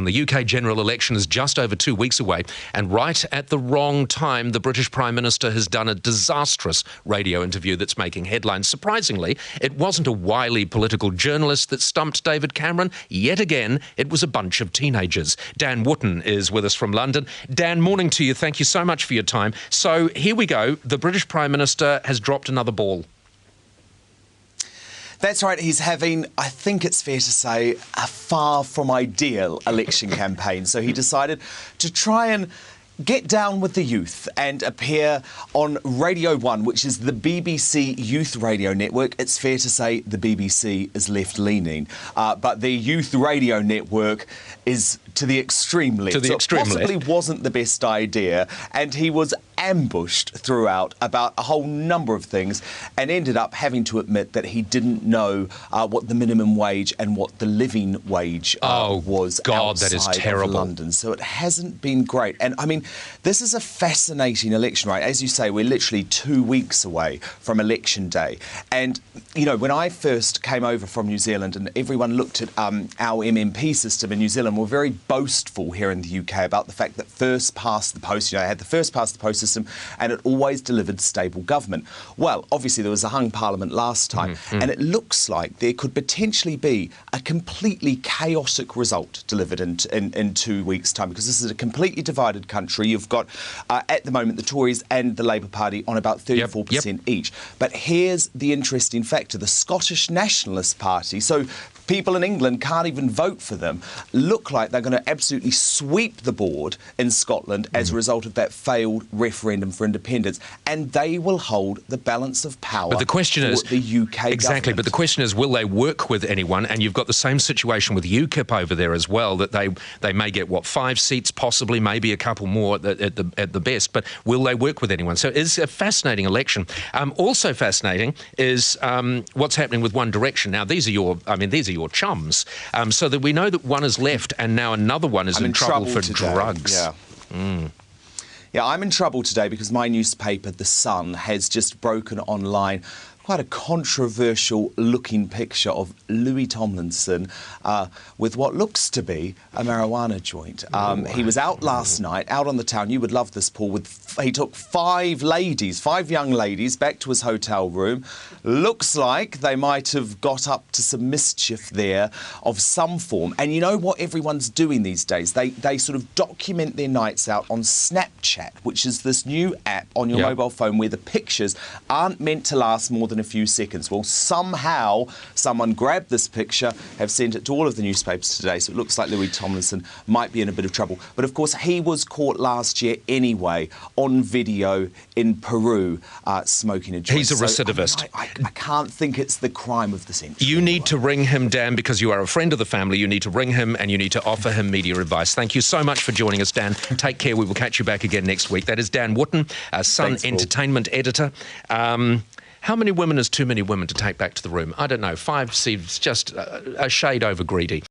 The UK general election is just over 2 weeks away, and right at the wrong time, the British Prime Minister has done a disastrous radio interview that's making headlines. Surprisingly, it wasn't a wily political journalist that stumped David Cameron. Yet again, it was a bunch of teenagers. Dan Wootton is with us from London. Dan, morning to you. Thank you so much for your time. So here we go. The British Prime Minister has dropped another ball. That's right. He's having, I think it's fair to say, a far from ideal election campaign. So he decided to try and get down with the youth and appear on Radio 1, which is the BBC youth radio network. It's fair to say the BBC is left-leaning, but the youth radio network is to the extreme left. To the extreme left. So it possibly wasn't the best idea, and he was ambushed throughout about a whole number of things and ended up having to admit that he didn't know what the minimum wage and what the living wage was outside that is terrible. of London. So it hasn't been great. And I mean, this is a fascinating election, right? As you say, we're literally 2 weeks away from election day. And, you know, when I first came over from New Zealand and everyone looked at our MMP system in New Zealand, we're very boastful here in the UK about the fact that first past the post, you know, I had the first past the post system and it always delivered stable government. Well, obviously there was a hung parliament last time and it looks like there could potentially be a completely chaotic result delivered in 2 weeks' time, because this is a completely divided country. You've got, at the moment, the Tories and the Labour Party on about 34% each. But here's the interesting factor. The Scottish Nationalist Party, so people in England can't even vote for them, look like they're going to absolutely sweep the board in Scotland as a result of that failed referendum for independence, and they will hold the balance of power. But the question is, the UK exactly. government. But the question is, will they work with anyone? And you've got the same situation with UKIP over there as well. That they may get 5 seats, possibly, maybe a couple more at the best. But will they work with anyone? So it's a fascinating election. Also fascinating is what's happening with One Direction. Now these are your chums. So that we know that one has left and now another one is in trouble for today. drugs. Yeah. Yeah, I'm in trouble today because my newspaper, The Sun, has just broken online quite a controversial looking picture of Louis Tomlinson with what looks to be a marijuana joint. He was out last night, out on the town. You would love this, Paul. He took 5 young ladies back to his hotel room. Looks like they might have got up to some mischief there of some form. And you know what everyone's doing these days? They sort of document their nights out on Snapchat, which is this new app on your mobile phone where the pictures aren't meant to last more than a few seconds. Well, somehow someone grabbed this picture, have sent it to all of the newspapers today, so it looks like Louis Tomlinson might be in a bit of trouble. But of course, he was caught last year anyway on video in Peru smoking a joint. He's a recidivist. So, I can't think it's the crime of the century. You need to ring him, Dan, because you are a friend of the family. You need to ring him and you need to offer him media advice. Thank you so much for joining us, Dan. Take care. We will catch you back again next week. That is Dan Wootton, Sun Thanks, entertainment editor. How many women is too many women to take back to the room? I don't know. 5 seems just a shade over greedy.